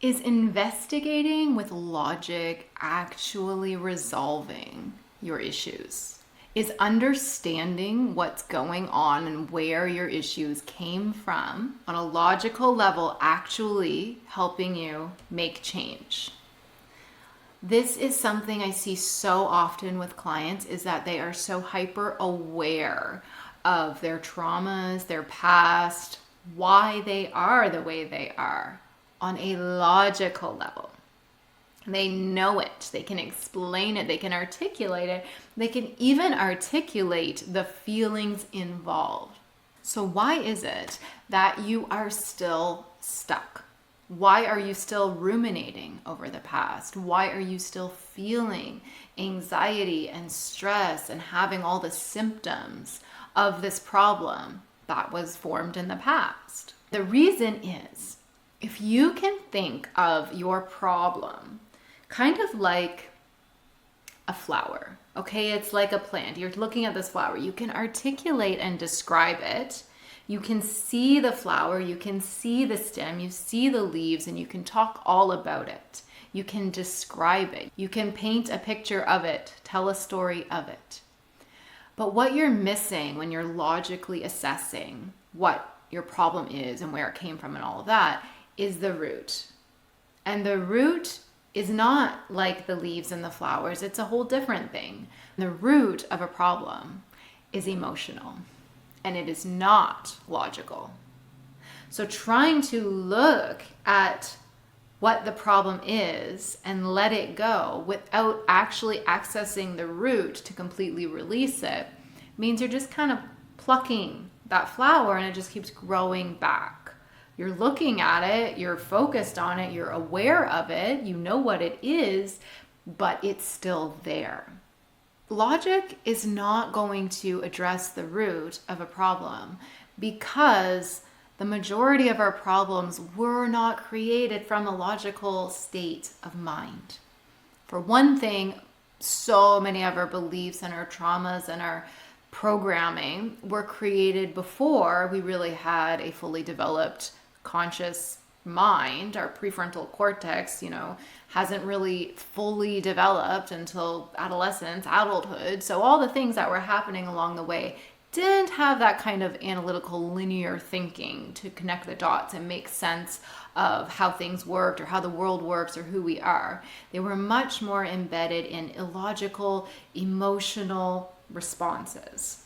Is investigating with logic actually resolving your issues? Is understanding what's going on and where your issues came from on a logical level actually helping you make change? This is something I see so often with clients, is that they are so hyper aware of their traumas, their past, why they are the way they are on a logical level. They know it, they can explain it, they can articulate it, they can even articulate the feelings involved. So why is it that you are still stuck? Why are you still ruminating over the past? Why are you still feeling anxiety and stress and having all the symptoms of this problem that was formed in the past? The reason is, if you can think of your problem kind of like a flower, okay? It's like a plant. You're looking at this flower. You can articulate and describe it. You can see the flower, you can see the stem, you see the leaves, and you can talk all about it. You can describe it. You can paint a picture of it, tell a story of it. But what you're missing when you're logically assessing what your problem is and where it came from and all of that is the root. And the root is not like the leaves and the flowers. It's a whole different thing. The root of a problem is emotional. And it is not logical. So trying to look at what the problem is and let it go without actually accessing the root to completely release it means you're just kind of plucking that flower and it just keeps growing back. You're looking at it, you're focused on it, you're aware of it, you know what it is, but it's still there. Logic is not going to address the root of a problem because the majority of our problems were not created from a logical state of mind. For one thing, so many of our beliefs and our traumas and our programming were created before we really had a fully developed conscious mind. Our prefrontal cortex, hasn't really fully developed until adolescence, adulthood. So all the things that were happening along the way didn't have that kind of analytical linear thinking to connect the dots and make sense of how things worked or how the world works or who we are. They were much more embedded in illogical, emotional responses.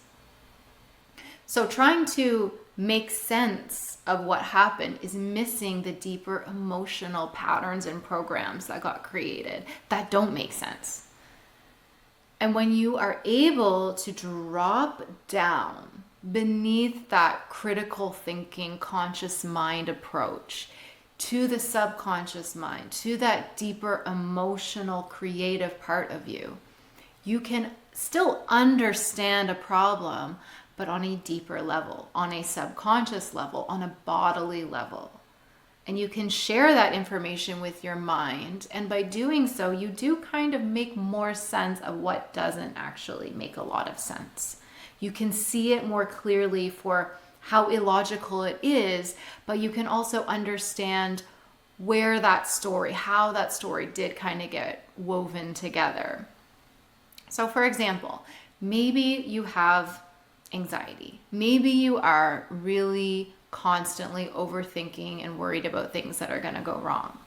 So trying to make sense of what happened is missing the deeper emotional patterns and programs that got created that don't make sense. And when you are able to drop down beneath that critical thinking, conscious mind approach to the subconscious mind, to that deeper emotional, creative part of you, you can still understand a problem, but on a deeper level, on a subconscious level, on a bodily level. And you can share that information with your mind. And by doing so, you do kind of make more sense of what doesn't actually make a lot of sense. You can see it more clearly for how illogical it is, but you can also understand where that story, how that story did kind of get woven together. So for example, maybe you have anxiety. Maybe you are really constantly overthinking and worried about things that are going to go wrong.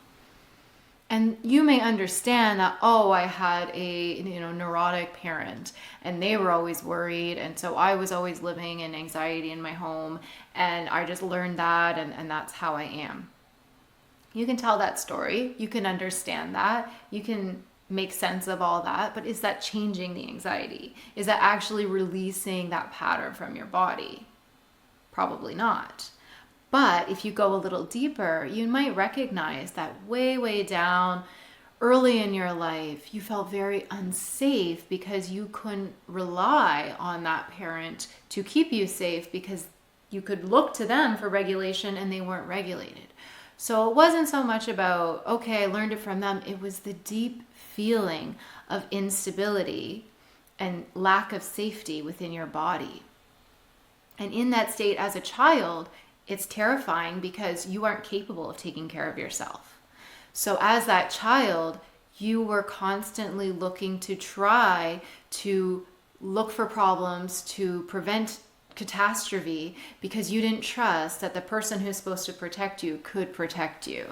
And you may understand that, I had a neurotic parent and they were always worried. And so I was always living in anxiety in my home and I just learned that and that's how I am. You can tell that story. You can understand that. You can make sense of all that, but is that changing the anxiety? Is that actually releasing that pattern from your body? Probably not. But if you go a little deeper, you might recognize that way, way down early in your life, you felt very unsafe because you couldn't rely on that parent to keep you safe because you could look to them for regulation and they weren't regulated. So it wasn't so much about, I learned it from them. It was the deep feeling of instability and lack of safety within your body. And in that state as a child, it's terrifying because you aren't capable of taking care of yourself. So as that child, you were constantly looking to try to look for problems to prevent catastrophe because you didn't trust that the person who's supposed to protect you could protect you.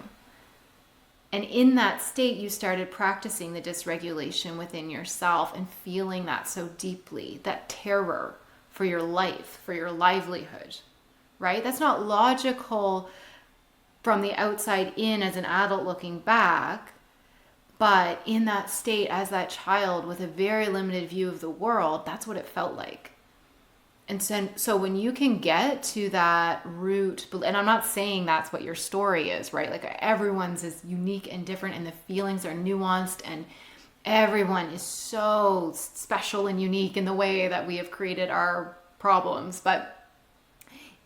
And in that state, you started practicing the dysregulation within yourself and feeling that so deeply, that terror for your life, for your livelihood, right? That's not logical from the outside in as an adult looking back, but in that state as that child with a very limited view of the world, that's what it felt like. And so when you can get to that root, and I'm not saying that's what your story is, right? Like everyone's is unique and different and the feelings are nuanced and everyone is so special and unique in the way that we have created our problems. But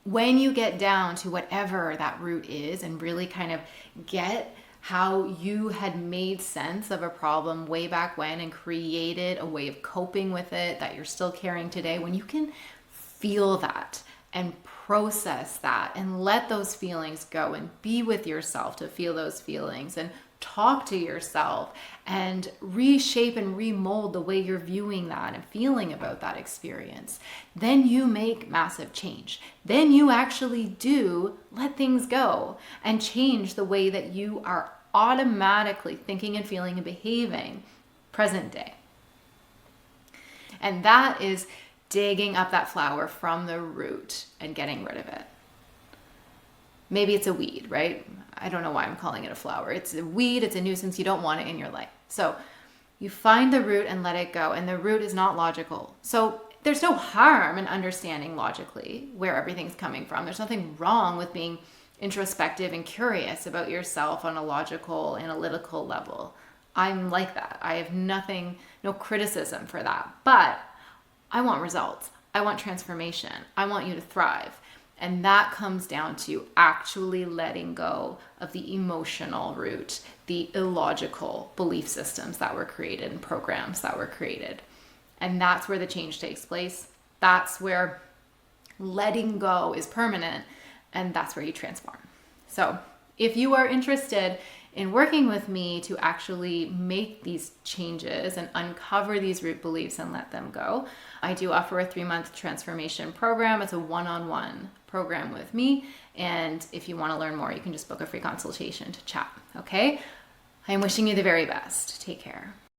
when you get down to whatever that root is and really kind of get how you had made sense of a problem way back when and created a way of coping with it that you're still carrying today, when you can feel that and process that and let those feelings go and be with yourself to feel those feelings and talk to yourself and reshape and remold the way you're viewing that and feeling about that experience, then you make massive change. Then you actually do let things go and change the way that you are automatically thinking and feeling and behaving present day. And that is digging up that flower from the root and getting rid of it. Maybe it's a weed, right? I don't know why I'm calling it a flower. It's a weed, it's a nuisance, you don't want it in your life. So you find the root and let it go. And the root is not logical. So there's no harm in understanding logically where everything's coming from. There's nothing wrong with being introspective and curious about yourself on a logical, analytical level. I'm like that. I have no criticism for that. But I want results. I want transformation. I want you to thrive. And that comes down to actually letting go of the emotional root, the illogical belief systems that were created and programs that were created. And that's where the change takes place. That's where letting go is permanent. And that's where you transform. So if you are interested in working with me to actually make these changes and uncover these root beliefs and let them go, I do offer a 3-month transformation program. It's a one-on-one program with me. And if you want to learn more, you can just book a free consultation to chat. Okay? I am wishing you the very best. Take care.